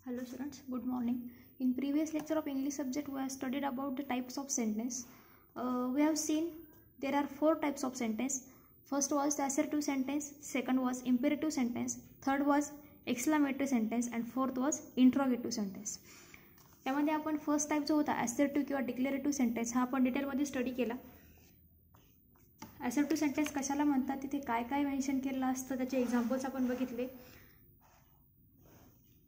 Hello students, good morning. In previous lecture of English subject we have studied about the types of sentence. We have seen there are 4 types of sentence. First was the assertive sentence, second was imperative sentence, third was exclamatory sentence and fourth was interrogative sentence. त्यामध्ये आपण first type जो होता assertive किंवा declarative sentence हा आपण डिटेलमध्ये study केला. assertive sentence कशाला म्हणतात, तिथे काय काय मेन्शन केलेलं असतं, त्याचे एक्झाम्पल्स आपण बघितले.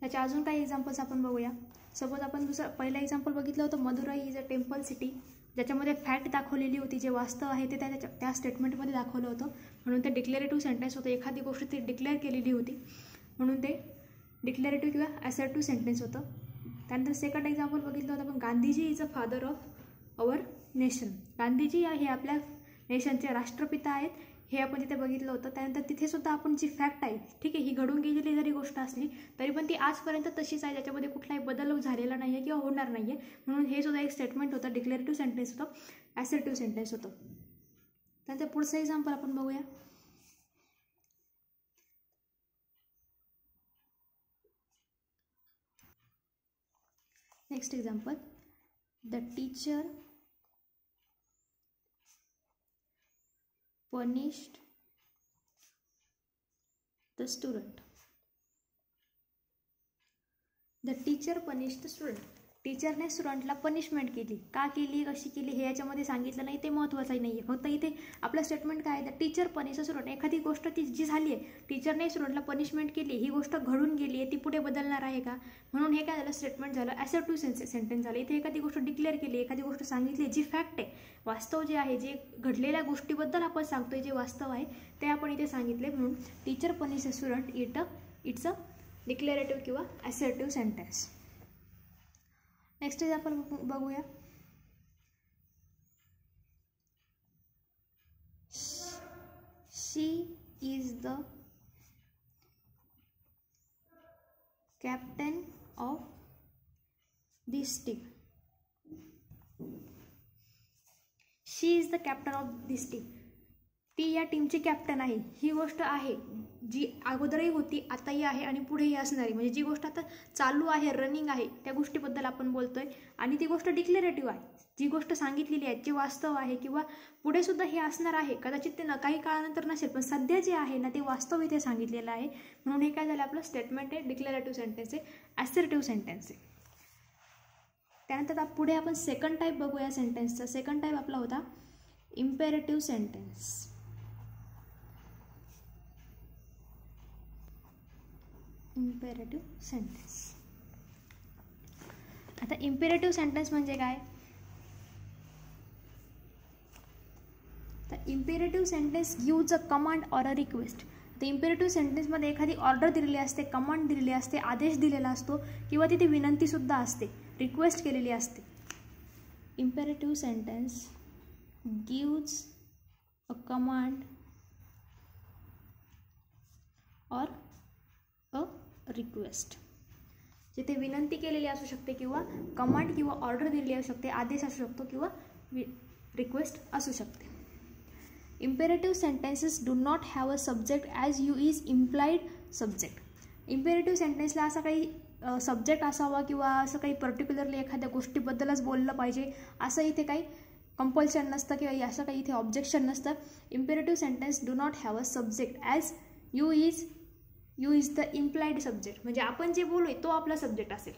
त्याच्या अजून काही एक्झाम्पल्स आपण बघूया. सपोज आपण पहिला एक्झाम्पल बघितलं होतं, Madurai is a temple city, ज्याच्यामध्ये फॅक्ट दाखवलेली होती, जे वास्तव आहे ते त्या स्टेटमेंटमध्ये दाखवलं होतं, म्हणून ते डिक्लेरेटिव्ह सेंटेन्स होतं. एखादी गोष्ट ती डिक्लेअर केलेली होती म्हणून ते डिक्लेरेटिव्ह किंवा असर्टिव्ह सेंटेन्स होतं. त्यानंतर सेकंड एक्झाम्पल बघितलं होतं आपण, Gandhiji is a father of our nation. Gandhiji हे आपल्या नेशनचे राष्ट्रपिता आहेत, हे आपण तिथे बघितलं होतं. त्यानंतर तिथे सुद्धा आपण जी फॅक्ट आहे, ठीक आहे, ही घडून गेलेली जरी गोष्ट असली तरी पण ती आजपर्यंत तशीच आहे, त्याच्यामध्ये कुठलाही बदल झालेला नाही आहे किंवा होणार नाही आहे, म्हणून हे सुद्धा एक स्टेटमेंट होतं, डिक्लेरेटिव्ह सेंटेन्स होतं, असर्टिव्ह सेंटेन्स होतं. त्यानंतर पुढचं एक्झाम्पल आपण बघूया. Next example, the teacher punished the student. The teacher punished the student. टीचरने स्टुडंटला पनिशमेंट केली. का केली, कशी केली हे याच्यामध्ये सांगितलं नाही, ते महत्त्वाचं नाही आहे. फक्त इथे आपलं स्टेटमेंट काय आहे, the teacher punish the student. एखादी गोष्ट ती जी झाली आहे, टीचरने स्टुडंटला पनिशमेंट केली, ही गोष्ट घडून गेली आहे, ती पुढे बदलणार आहे का, म्हणून हे काय झालं, स्टेटमेंट झालं, असर्टिव्ह सेंटेन्स झालं. इथे एखादी गोष्ट डिक्लेअर केली, एखादी गोष्ट सांगितली, जी फॅक्ट आहे, वास्तव जे आहे, जे घडलेल्या गोष्टीबद्दल आपण सांगतोय, जे वास्तव आहे ते आपण इथे सांगितले, म्हणून teacher punish the student it's a declarative किंवा असर्टिव्ह सेंटेन्स. नेक्स्ट एक्झाम्पल बघूया. She is the captain of this team. She is the captain of this team. ती या टीमची कॅप्टन आहे. ही गोष्ट आहे जी अगोदरही होती, आताही आहे आणि पुढेही असणार आहे. म्हणजे जी गोष्ट आता चालू आहे, रनिंग आहे, त्या गोष्टीबद्दल आपण बोलतोय. आणि ती गोष्ट डिक्लेरेटिव्ह आहे, जी गोष्ट सांगितलेली आहे, जी वास्तव आहे किंवा पुढे सुद्धा हे असणार आहे. कदाचित ते काही काळानंतर नसेल, पण सध्या जे आहे ना, ते वास्तव इथे सांगितलेलं आहे, म्हणून हे काय झालं, आपलं स्टेटमेंट आहे, डिक्लेरेटिव्ह सेंटेन्स आहे, असर्टिव्ह सेंटेन्स आहे. त्यानंतर पुढे आपण सेकंड टाईप बघूया सेंटेन्सचा. सेकंड टाईप आपला होता इम्पेरेटिव्ह सेंटेन्स. Imperative sentence. आता इम्पेरेटिव्ह सेंटेन्स म्हणजे काय, तर imperative sentence gives a command or a request. तर इम्पेरेटिव्ह सेंटेन्समध्ये एखादी ऑर्डर दिलेली असते, कमांड दिलेली असते, आदेश दिलेला असतो किंवा तिथे विनंतीसुद्धा असते, रिक्वेस्ट केलेली असते. Imperative sentence gives a command or a request. जिथे विनंती केलेली असू शकते किंवा कमांड किंवा ऑर्डर दिलेली असू शकते, आदेश असू शकतो किंवा रिक्वेस्ट असू शकते. Imperative sentences do not have a subject as you is implied subject. Imperative सेंटेन्सला असा काही सब्जेक्ट असावा किंवा असं काही पर्टिक्युलरली एखाद्या गोष्टीबद्दलच बोललं पाहिजे असं इथे काही कंपल्शन नसतं किंवा असं काही इथे ऑब्जेक्शन नसतं. Imperative sentence do not have a subject as you is the implied subject. म्हणजे आपण जे बोलूय तो आपला सब्जेक्ट असेल.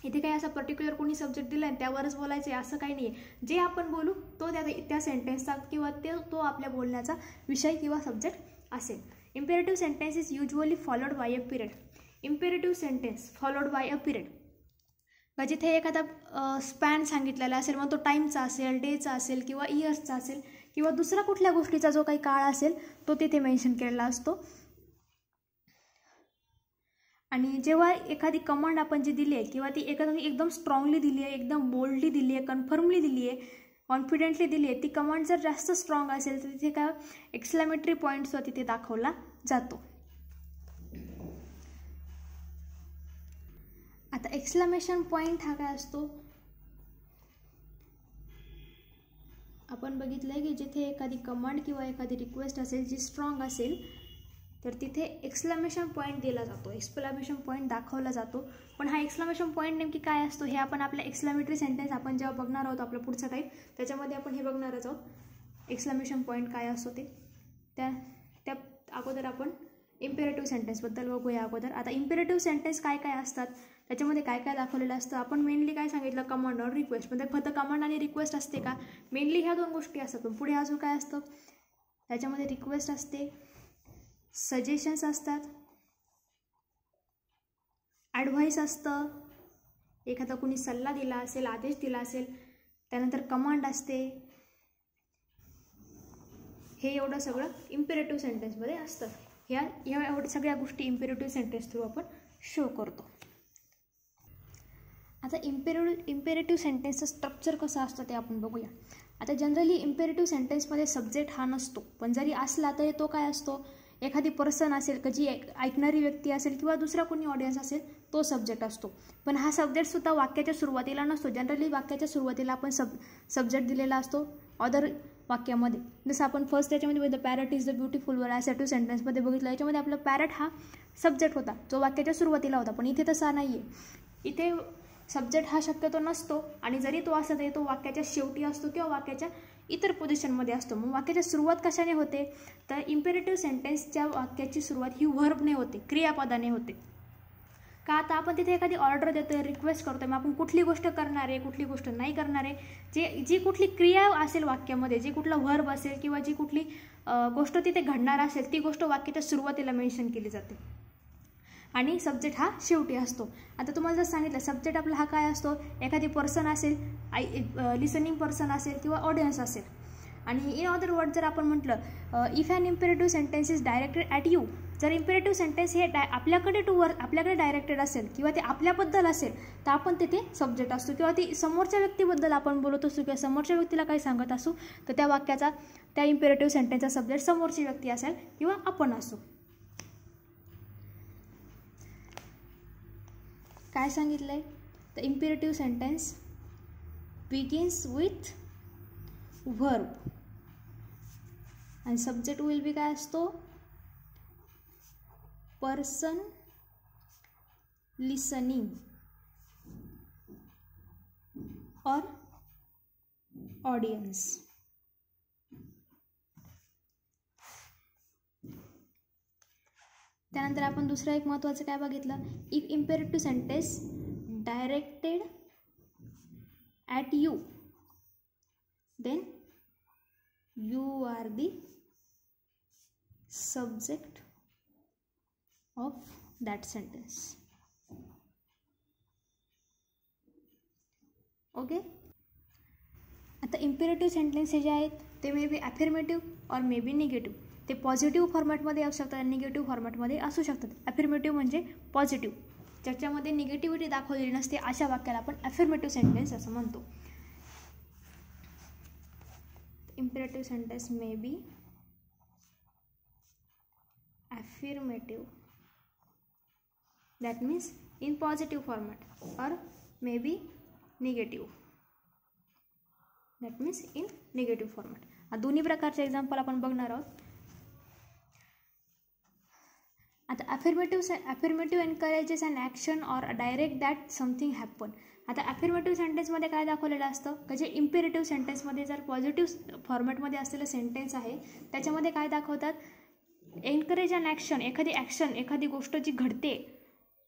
इथे काही असा पर्टिक्युलर कोणी सब्जेक्ट दिला आहे त्यावरच बोलायचं आहे असं काही नाही आहे. जे आपण बोलू तो त्या सेंटेन्सचा किंवा तो आपल्या बोलण्याचा विषय किंवा सब्जेक्ट असेल. Imperative sentence is usually followed by a period. Imperative sentence followed by a period, जिथे एखादा स्पॅन सांगितलेला असेल, मग तो टाईमचा असेल, डेचा असेल किंवा इयर्सचा असेल किंवा दुसरा कुठल्या गोष्टीचा जो काही काळ असेल तो तिथे मेन्शन केलेला असतो. आणि जेव्हा एखादी कमांड आपण जी दिली आहे किंवा ती एकदम स्ट्रॉंगली दिली आहे, एकदम बोल्डली दिली आहे, कन्फर्मली दिली आहे, कॉन्फिडेंटली दिली आहे, ती कमांड जर जास्त स्ट्रॉंग असेल तर तिथे काय एक्सक्लेमेटरी पॉईंटचा तिथे दाखवला जातो. आता एक्सक्लेमेशन पॉईंट हा काय असतो, आपण बघितलं आहे की जिथे एखादी कमांड किंवा एखादी रिक्वेस्ट असेल जी स्ट्रॉंग असेल तर तिथे एक्सक्लेमेशन पॉईंट दिला जातो, एक्सक्लेमेशन पॉईंट दाखवला जातो. पण हा एक्सक्लेमेशन पॉईंट नेमकी काय असतो हे आपण आपल्या एक्सक्लेमेटरी सेंटेन्स आपण जेव्हा बघणार आहोत आपला पुढचा टाईप त्याच्यामध्ये आपण हे बघणारच आहोत. एक्सक्लेमेशन पॉईंट काय असतो ते त्या अगोदर आपण इम्पेरेटिव्ह सेंटेन्सबद्दल बघूया अगोदर. आता इम्पेरेटिव्ह सेंटेन्स काय काय असतात, त्याच्यामध्ये काय काय दाखवलेलं असतं. आपण मेनली काय सांगितलं, कमांड और रिक्वेस्ट. म्हणजे फक्त कमांड आणि रिक्वेस्ट असते का, मेनली ह्या 2 गोष्टी असतात. पण पुढे अजून काय असतं त्याच्यामध्ये, रिक्वेस्ट असते, सजेशन्स असतात, ॲडव्हाइस असतं, एखादा कुणी सल्ला दिला असेल, आदेश दिला असेल, त्यानंतर कमांड असते. हे एवढं सगळं इम्पेरेटिव्ह सेंटेन्समध्ये असतं. ह्या एवढ्या सगळ्या गोष्टी इम्पेरेटिव्ह सेंटेन्स थ्रू आपण शो करतो. आता इम्पेरेटिव्ह सेंटेन्सचं स्ट्रक्चर कसं असतं ते आपण बघूया. आता जनरली इम्पेरेटिव्ह सेंटेन्समध्ये सब्जेक्ट हा नसतो, पण जरी असला तरी तो काय असतो, एखादी पर्सन असेल का जी ऐकणारी व्यक्ती असेल किंवा दुसरा कोणी ऑडियन्स असेल तो सब्जेक्ट असतो. पण हा सब्जेक्टसुद्धा वाक्याच्या सुरुवातीला नसतो. जनरली वाक्याच्या सुरुवातीला आपण सब्जेक्ट दिलेला असतो अदर वाक्यामध्ये. जसं आपण फर्स्ट त्याच्यामध्ये बघितलं, parrot is the beautiful word, assertive सेंटेन्समध्ये बघितलं. याच्यामध्ये आपलं पॅरट हा सब्जेक्ट होता जो वाक्याच्या सुरुवातीला होता. पण इथे तसा नाही आहे. इथे सब्जेक्ट हा शक्यतो नसतो आणि जरी तो असला तरी तो वाक्याच्या शेवटी असतो किंवा वाक्याच्या इतर पोझिशनमध्ये असतो. मग वाक्याची सुरुवात कशाने होते, तर इम्पेरेटिव्ह सेंटेन्सच्या वाक्याची सुरुवात ही व्हर्बने होते, क्रियापदाने होते. का, आता आपण तिथे एखादी ऑर्डर देतोय, रिक्वेस्ट करतोय, मग आपण कुठली गोष्ट करणार आहे कुठली गोष्ट नाही करणार आहे, जी कुठली क्रिया असेल वाक्यामध्ये, जी कुठला व्हर्ब असेल किंवा जी कुठली गोष्ट तिथे घडणार असेल ती गोष्ट वाक्याच्या सुरुवातीला मेन्शन केली जाते आणि सब्जेक्ट हा शेवटी असतो. आता तुम्हाला जर सांगितलं सब्जेक्ट आपला हा काय असतो, एखादी पर्सन असेल, लिसनिंग पर्सन असेल किंवा ऑडियन्स असेल. आणि इन अदर वर्ड जर आपण म्हटलं, if an imperative sentence is directed at you, जर इम्पेरेटिव्ह सेंटेन्स हे आपल्याकडे डायरेक्टेड असेल किंवा ते आपल्याबद्दल असेल तर आपण तिथे सब्जेक्ट असतो. किंवा ती समोरच्या व्यक्तीबद्दल आपण बोलत असू किंवा समोरच्या व्यक्तीला काही सांगत असू तर त्या वाक्याचा, त्या इम्पेरेटिव्ह सेंटेन्सचा सब्जेक्ट समोरची व्यक्ती असेल किंवा आपण असू. काय सांगितलं आहे, the imperative sentence begins with verb आणि सब्जेक्ट विल बी काय असतो, पर्सन लिसनिंग और ऑडियन्स. त्यानंतर आपण दुसरं एक महत्त्वाचं काय बघितलं, if imperative sentence directed at you then you are the subject of that sentence. Okay. आता इम्पेरेटिव्ह सेंटेन्स जे आहेत ते मे बी ॲफर्मेटिव्ह और मे बी निगेटिव्ह. ते पॉझिटिव्ह फॉर्मॅटमध्ये असू शकतात आणि निगेटिव्ह फॉर्मॅटमध्ये असू शकतात. ॲफर्मेटिव्ह म्हणजे पॉझिटिव्ह, ज्याच्यामध्ये निगेटिव्हिटी दाखवलेली नसते अशा वाक्याला आपण ॲफर्मेटिव्ह सेंटेन्स असं म्हणतो. Imperative sentence may be affirmative, that means in positive format, or may be negative, that means in negative format. दोन्ही प्रकारचे एक्झाम्पल आपण बघणार आहोत. आता affirmative encourages an action or direct that something happen. आता affirmative सेंटेन्समध्ये काय दाखवलेलं असतं की जे इम्पेरेटिव्ह सेंटेन्समध्ये जर पॉझिटिव्ह फॉर्मॅटमध्ये असलेलं सेंटेन्स आहे त्याच्यामध्ये काय दाखवतात, एनकरेज अन ॲक्शन, एखादी गोष्ट जी घडते,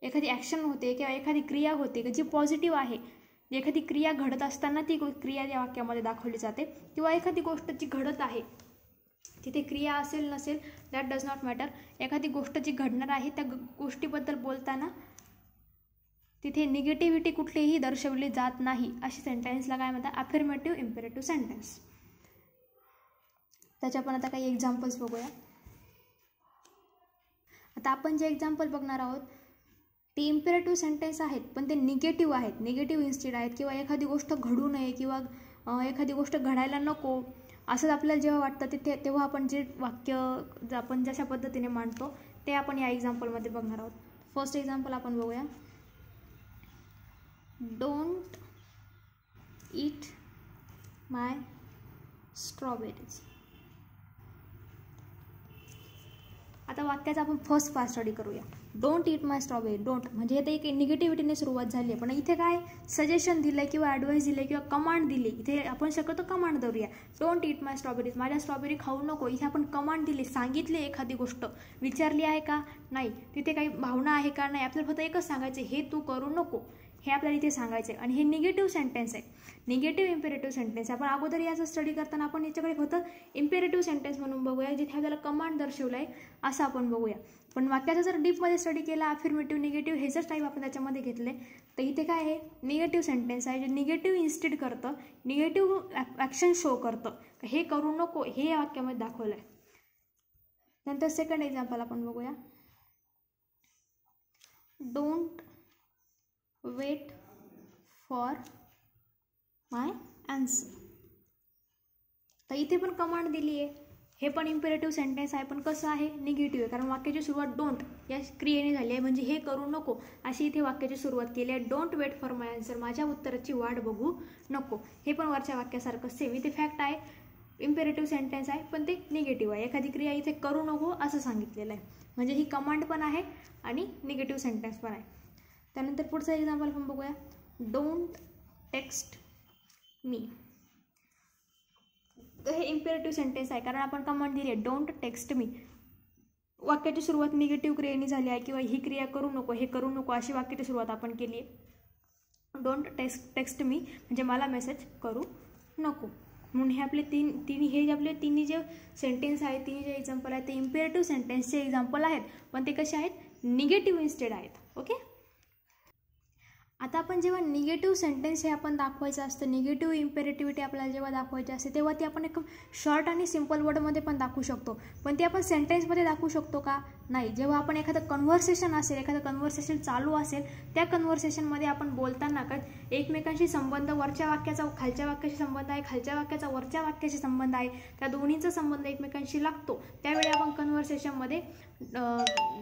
एखादी ॲक्शन होते किंवा एखादी क्रिया होते की जी पॉझिटिव्ह आहे, एखादी क्रिया घडत असताना ती क्रिया या वाक्यामध्ये दाखवली जाते. किंवा एखादी गोष्ट जी घडत आहे तिथे क्रिया असेल नसेल दॅट डज नॉट मॅटर, एखादी गोष्ट जी घडणार आहे त्या गोष्टीबद्दल बोलताना तिथे निगेटिव्हिटी कुठलीही दर्शवली जात नाही, अशी सेंटेन्सला काय म्हणतात, अफर्मेटिव्ह इम्पेरेटिव्ह सेंटेन्स. त्याच्या पण आता काही एक्झाम्पल्स बघूया. आता आपण जे एक्झाम्पल बघणार आहोत ते इम्पेरेटिव्ह सेंटेन्स आहेत पण ते निगेटिव्ह आहेत, निगेटिव्ह इन्स्टेड आहेत. किंवा एखादी गोष्ट घडू नये किंवा एखादी गोष्ट घडायला नको असं आपल्याला जेव्हा वाटतं तेव्हा आपण जे वाक्य आपण जशा पद्धतीने मांडतो ते आपण या एक्झाम्पलमध्ये बघणार आहोत. फर्स्ट एक्झाम्पल आपण बघूया. Don't eat my strawberries. आता वाक्याचा आपण फर्स्ट पार्ट स्टडी करूया. Don't eat my strawberry. Don't म्हणजे हे एक निगेटिव्हिटीने सुरुवात झाली आहे, पण इथे काय सजेशन दिलं किंवा ॲडवाईस दिले किंवा कमांड दिली. इथे आपण शक्यतो कमांड धरूया. डोंट ईट माय स्ट्रॉबेरीज, माझ्या स्ट्रॉबेरी खाऊ नको. इथे आपण कमांड दिली, सांगितली एखादी गोष्ट, विचारली आहे का नाही, तिथे काही भावना आहे का नाही, आपल्याला फक्त एकच सांगायचं हे तू करू नको, हे आपल्याला इथे सांगायचं आहे. आणि हे निगेटिव्ह सेंटेन्स आहे, निगेटिव्ह इम्पेरेटिव्ह सेंटेन्स. आपण अगोदर याचा स्टडी करताना आपण याच्याकडे फक्त इम्पेरेटिव्ह सेंटेन्स म्हणून बघूया, जिथे आपल्याला कमांड दर्शवलं आहे असं आपण बघूया. पण वाक्याचा जर डीपमध्ये स्टडी केला, अफर्मेटिव्ह निगेटिव्ह हे जर टाईप आपण त्याच्यामध्ये घेतले, तर इथे काय आहे निगेटिव्ह सेंटेन्स आहे, जे निगेटिव्ह इन्स्टेड करतं, निगेटिव्ह ॲक्शन शो करतं, हे करू नको हे या वाक्यामध्ये दाखवलं आहे. नंतर सेकंड एक्झाम्पल आपण बघूया. Don't wait for my answer. तर इथे पण कमांड दिली आहे, हे पण इम्पेरेटिव्ह सेंटेन्स आहे, पण कसं आहे निगेटिव्ह आहे, कारण वाक्याची सुरुवात डोंट या क्रियेने झाली आहे, म्हणजे हे करू नको अशी इथे वाक्याची सुरुवात केली आहे. Don't wait for my answer, माझ्या उत्तराची वाट बघू नको. हे पण वरच्या वाक्यासारखं सेम, इथे फॅक्ट आहे, इम्पेरेटिव्ह सेंटेन्स आहे, पण ते निगेटिव्ह आहे. एखादी क्रिया इथे करू नको असं सांगितलेलं आहे, म्हणजे ही कमांड पण आहे आणि निगेटिव्ह सेंटेन्स पण आहे. त्यानंतर पुढचं एक्झाम्पल आपण बघूया. Don't text me. तर हे इम्पेरेटिव्ह सेंटेन्स आहे, कारण आपण कमांड दिली आहे डोंट टेक्स्ट मी. वाक्याची सुरुवात निगेटिव्ह क्रियेने झाली आहे, किंवा ही क्रिया करू नको, हे करू नको अशी वाक्याची सुरुवात आपण केली आहे. डोंट टेक्स्ट मी म्हणजे मला मेसेज करू नको. म्हणून हे आपले तिन्ही जे सेंटेन्स आहेत, तिन्ही जे एक्झाम्पल आहेत ते इम्पेरेटिव्ह सेंटेन्सचे एक्झाम्पल आहेत, पण ते कसे आहेत निगेटिव्ह इन्स्टेड आहेत. ओके. आता आपण जेव्हा निगेटिव्ह सेंटेन्स हे आपण दाखवायचं असतं, निगेटिव्ह इम्पेरेटिव्हिटी आपल्याला जेव्हा दाखवायची असते, तेव्हा ती आपण एक शॉर्ट आणि सिम्पल वर्डमध्ये पण दाखवू शकतो. पण ते आपण सेंटेन्समध्ये दाखवू शकतो का नाही. जेव्हा आपण एखादं कन्व्हर्सेशन असेल, एखादं कन्व्हर्सेशन चालू असेल, त्या कन्व्हर्सेशनमध्ये आपण बोलताना का एकमेकांशी संबंध वरच्या वाक्याचा खालच्या वाक्याशी संबंध आहे, खालच्या वाक्याचा वरच्या वाक्याशी संबंध आहे, त्या दोन्हीचा संबंध एकमेकांशी लागतो, त्यावेळी आपण कन्व्हर्सेशनमध्ये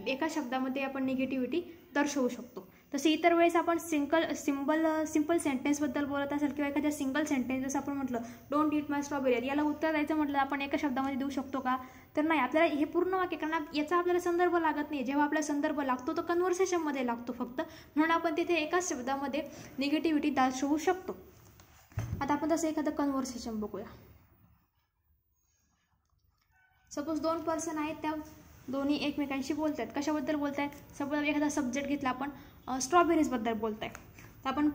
एका शब्दामध्ये आपण निगेटिव्हिटी दर्शवू शकतो. तसे इतर वेळेस आपण सिंपल सेंटेन्सबद्दल बोलत असेल, किंवा एखाद्या सिंगल सेंटेन्स जसं आपण म्हटलं डोंट ईट माय स्ट्रॉबेरी, याला उत्तर द्यायचं म्हटलं आपण एका शब्दामध्ये देऊ शकतो का, तर नाही. आपल्याला हे पूर्ण वाक्य, कारण याचा आपल्याला संदर्भ लागत नाही. जेव्हा आपल्याला संदर्भ लागतो तो कन्व्हर्सेशनमध्ये लागतो फक्त, म्हणून आपण तिथे एकाच शब्दामध्ये निगेटिव्हिटी दर्शवू शकतो. आता आपण तसं एखादं कन्व्हर्सेशन बघूया. सपोज दोन पर्सन आहेत, त्या दोन्ही एकमेकांशी बोलत आहेत. कशाबद्दल बोलत आहेत, सपोज एखादा सब्जेक्ट घेतला आपण स्ट्रॉबेरीजबद्दल बोलत आहे, तर आपण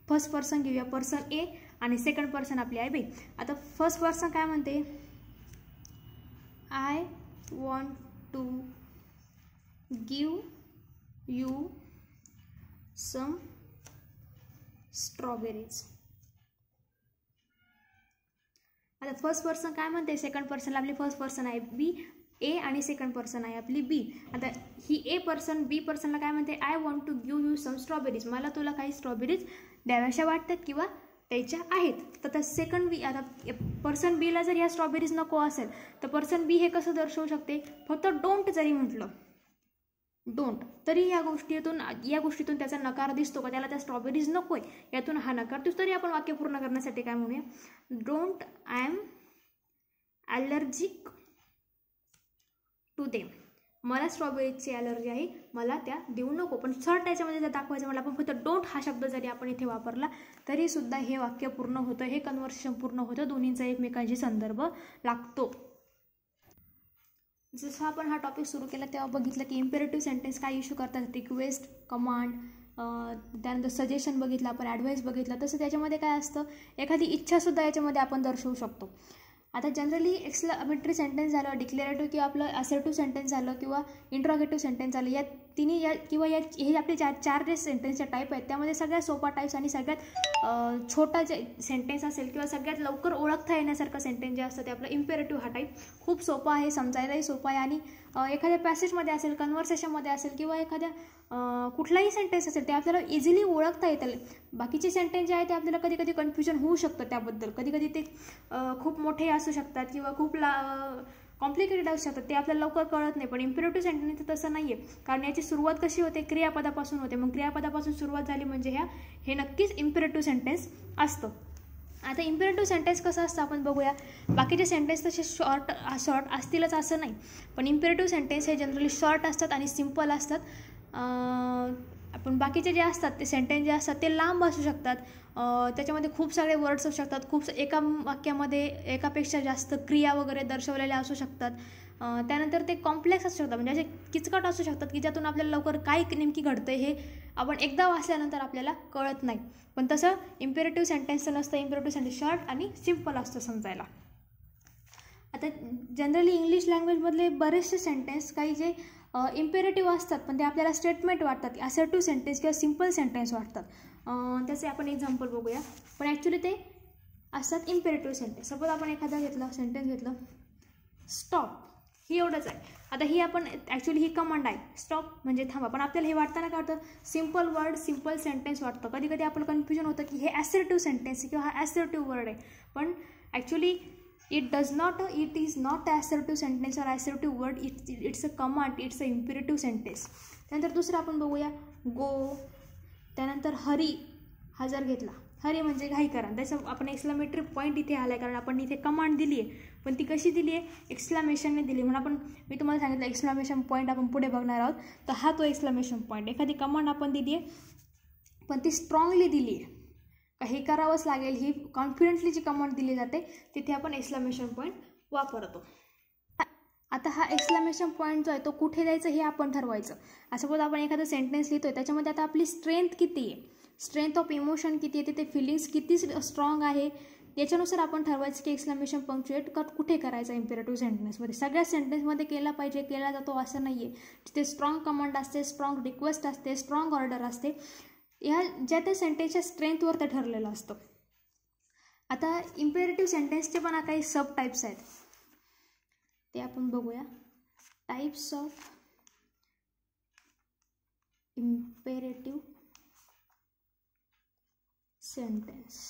फर्स्ट पर्सन घेऊया, पर्सन ए, आणि सेकंड पर्सन आपली आहे बी. आता फर्स्ट पर्सन काय म्हणते, I want to give you some strawberries. आता फर्स्ट पर्सन काय म्हणते सेकंड पर्सनला, आपली फर्स्ट पर्सन आहे बी ए आणि सेकंड पर्सन आहे आपली बी. आता ही ए पर्सन बी पर्सनला काय म्हणते, I want to give you some strawberries, मला तुला काही स्ट्रॉबेरीज द्याव्याशा वाटतात किंवा द्यायच्या आहेत. तर त्या सेकंड बी, आता पर्सन बीला जर ह्या स्ट्रॉबेरीज नको असेल, तर पर्सन बी हे कसं दर्शवू शकते, फक्त डोंट जरी म्हटलं, डोंट, तरी या गोष्टीतून त्याचा नकार दिसतो का, त्याला त्या स्ट्रॉबेरीज नको आहे यातून हा नकार दिसतो. तरी आपण वाक्य पूर्ण करण्यासाठी काय म्हणूया, don't I am allergic to them, मला स्ट्रॉबेरीची ॲलर्जी आहे, मला त्या देऊ नको. पण शॉर्ट याच्यामध्ये जर दाखवायचं मला आपण फक्त डोंट हा शब्द जरी आपण इथे वापरला, तरी सुद्धा हे वाक्य पूर्ण होतं, हे कन्व्हर्सेशन पूर्ण होतं, दोन्हींचा एकमेकांशी संदर्भ लागतो. जसं आपण हा टॉपिक सुरू केला तेव्हा बघितलं की इम्पेरेटिव्ह सेंटेन्स काय इश्यू करतात, रिक्वेस्ट, कमांड, त्यानंतर सजेशन बघितलं आपण, ॲडवाईस बघितलं. तसं त्याच्यामध्ये काय असतं, एखादी इच्छासुद्धा याच्यामध्ये आपण दर्शवू शकतो. आता जनरली एक्सक्लेमेटरी सेंटेन्स झालं, डिक्लेरेटिव्ह किंवा आपलं असर्टिव्ह सेंटेन्स झालं, किंवा इंट्रोगेटिव्ह सेंटेन्स झालं, या तिन्ही हे आपले चार जे सेंटेन्सचे टाईप आहेत, त्यामध्ये सगळ्यात सोपा टाईप्स आणि सगळ्यात छोटा जे सेंटेन्स असेल किंवा सगळ्यात लवकर ओळखता येण्यासारखं सेंटेन्स जे असतं ते आपलं इम्पेरेटिव्ह हा टाईप खूप सोपा आहे, समजायलाही सोपा आहे. आणि एखाद्या पॅसेजमध्ये असेल, कन्व्हर्सेशनमध्ये असेल, किंवा एखाद्या कुठलाही सेंटेन्स असेल ते आपल्याला इझिली ओळखता येतील. बाकीचे सेंटेन्स जे आहे ते आपल्याला कधी कधी कन्फ्युजन होऊ शकतं त्याबद्दल, कधी कधी ते खूप मोठे असू शकतात किंवा खूप कॉम्प्लिकेटेड असू शकतात, ते आपल्याला लवकर कळत नाही. पण इम्पेरेटिव्ह सेंटेन्स तसं नाही आहे, कारण याची सुरुवात कशी होते, क्रियापदापासून होते. मग क्रियापदापासून सुरुवात झाली म्हणजे हे नक्कीच इम्पेरेटिव्ह सेंटेन्स असतं. आता इम्पेरेटिव्ह सेंटेन्स कसं असतं आपण बघूया. बाकीचे सेंटेन्स तसे शॉर्ट असतीलच असं नाही, पण इम्पेरेटिव्ह सेंटेन्स हे जनरली शॉर्ट असतात आणि सिम्पल असतात. आपण बाकीचे जे असतात ते सेंटेन्स जे असतात ते लांब असू शकतात, त्याच्यामध्ये खूप सारे वर्ड्स असू शकतात, खूप एका वाक्यामध्ये एकापेक्षा जास्त क्रिया वगैरे दर्शवलेल्या असू शकतात. त्यानंतर ते कॉम्प्लेक्स असू शकतात, म्हणजे असे किचकट असू शकतात की ज्यातून आपल्याला लवकर काय नेमकी घडतं हे आपण एकदा वाचल्यानंतर आपल्याला कळत नाही. पण तसं इम्पेरेटिव्ह सेंटेन्सचं नसतं. इम्पेरेटिव्ह सेंटेन्स शॉर्ट आणि सिम्पल असतं समजायला. आता जनरली इंग्लिश लँग्वेजमधले बरेचसे सेंटेन्स काही जे इम्पेरेटिव्ह असतात पण ते आपल्याला स्टेटमेंट वाटतात, असर्टिव्ह सेंटेन्स किंवा सिम्पल सेंटेन्स वाटतात. त्याचे आपण एक्झाम्पल बघूया. पण ॲक्च्युली ते असतात इम्पेरेटिव्ह सेंटेन्स. सपोज आपण एखादा सेंटेन्स घेतलं स्टॉप, ही एवढंच आहे. आता ही आपण ॲक्च्युली ही कमांड आहे, स्टॉप म्हणजे थांबा, पण आपल्याला हे वाटताना काय वाटतं, सिम्पल वर्ड सिम्पल सेंटेन्स वाटतं. कधी कधी आपलं कन्फ्युजन होतं की हे ॲसर्टिव्ह सेंटेन्स किंवा हा ॲसर्टिव्ह वर्ड आहे, पण actually it is not assertive sentence or assertive word, it's a command, it's a imperative sentence. त्यानंतर दुसरं आपण बघूया गो. त्यानंतर हरी हा जर घेतला, हरी म्हणजे घाई करा, त्याचं आपण एक्सक्लेमेटरी पॉईंट इथे आला आहे कारण आपण इथे कमांड दिली आहे, पण ती कशी दिली आहे, एक्सक्लेमेशनने दिली. म्हणून मी तुम्हाला सांगितलं एक्सक्लेमेशन पॉईंट आपण पुढे बघणार आहोत, तर हा तो एक्सक्लेमेशन पॉईंट. एखादी कमांड आपण दिली आहे पण ती स्ट्रॉंगली दिली आहे, हे करावंच लागेल, ही कॉन्फिडेंटली जी कमांड दिली जाते तिथे आपण एक्सक्लेमेशन पॉईंट वापरतो. आता हा एक्सक्लेमेशन पॉईंट जो आहे तो कुठे द्यायचा हे आपण ठरवायचं. सपोज आपण एखादं सेंटेन्स लिहितोय, त्याच्यामध्ये आता आपली स्ट्रेंथ किती आहे, स्ट्रेंथ ऑफ इमोशन किती आहे, तिथे फिलिंग्स किती स्ट्रॉंग आहे, याच्यानुसार आपण ठरवायचं की एक्सक्लेमेशन पंक्च्युएट कुठे करायचा. इम्पेरेटिव्ह सेंटेन्समध्ये सगळ्या सेंटेन्समध्ये केला पाहिजे, केला जातो असं नाही आहे. तिथे स्ट्रॉंग कमांड असते, स्ट्रॉंग रिक्वेस्ट असते, स्ट्रॉंग ऑर्डर असते, ह्या ज्या त्या सेंटेन्सच्या स्ट्रेंथवर ते ठरलेलं असतं. आता इम्पेरेटिव्ह सेंटेन्सचे पण काही सब टाईप्स आहेत, ते आपण बघूया. Types of imperative sentence.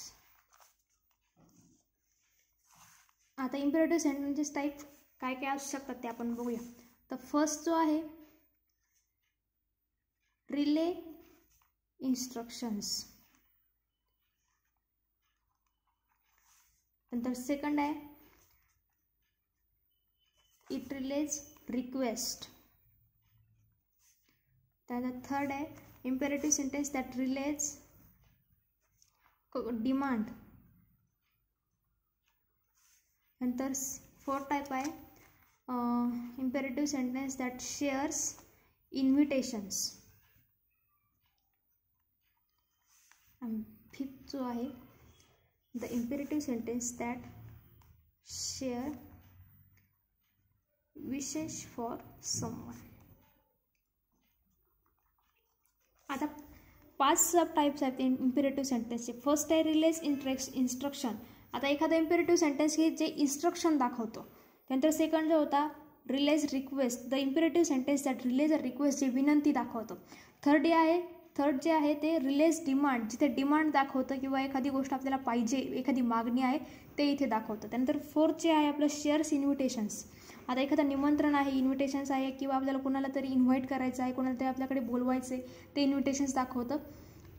आता इम्पेरेटिव्ह सेंटेन्सेस टाईप काय काय असू शकतात ते आपण बघूया. तर फर्स्ट जो आहे रिले इंस्ट्रक्शन्स. नंतर सेकंड आहे इट रिलेज रिक्वेस्ट. त्यानंतर थर्ड आहे imperative sentence that release demand. नंतर फोर्थ टाईप आहे imperative sentence that shares invitations. आणि फिफ्थ जो आहे the imperative sentence that share विशेष फॉर समवन. आता 5 सब टाईप्स आहेत इम्पेरेटिव्ह सेंटेन्सचे. फर्स्ट आहे रिलेज इन्स्ट्रक्शन. आता एखादा इम्पेरेटिव्ह सेंटेन्स हे जे इन्स्ट्रक्शन दाखवतो. त्यानंतर सेकंड जो होता release request, the imperative sentence that release a request, जे विनंती दाखवतो. थर्ड जे आहे ते रिलेज डिमांड, जिथे डिमांड दाखवतं किंवा एखादी गोष्ट आपल्याला पाहिजे, एखादी मागणी आहे ते इथे दाखवतं. त्यानंतर फोर्थ जे आहे आपलं शेअर्स इन्व्हिटेशन्स. आता एखादं निमंत्रण आहे, इन्व्हिटेशन्स आहे किंवा आपल्याला कोणाला तरी इन्व्हाइट करायचं आहे, कोणाला तरी आपल्याकडे बोलवायचं आहे, ते इन्व्हिटेशन्स दाखवतं,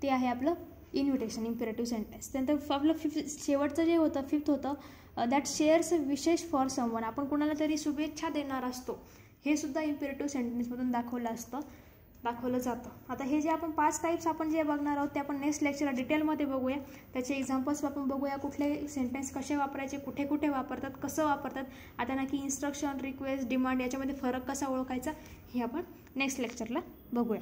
ते आहे आपलं इन्व्हिटेशन इम्पेरेटिव्ह सेंटेन्स. त्यानंतर आपलं शेवटचं जे होतं फिफ्थ होतं दॅट शेअर्स विशेष फॉर समवन. आपण कोणाला तरी शुभेच्छा देणार असतो, हे सुद्धा इम्पेरेटिव्ह सेंटेन्समधून दाखवलं जातं. आता हे जे आपण 5 टाईप्स आपण जे बघणार आहोत ते आपण नेक्स्ट लेक्चरला डिटेलमध्ये बघूया. त्याचे एक्झाम्पल्स आपण बघूया, कुठले सेंटेन्स कसे वापरायचे, कुठे कुठे वापरतात, कसं वापरतात. आता नक्की इन्स्ट्रक्शन, रिक्वेस्ट, डिमांड याच्यामध्ये फरक कसा ओळखायचा हे आपण नेक्स्ट लेक्चरला बघूया.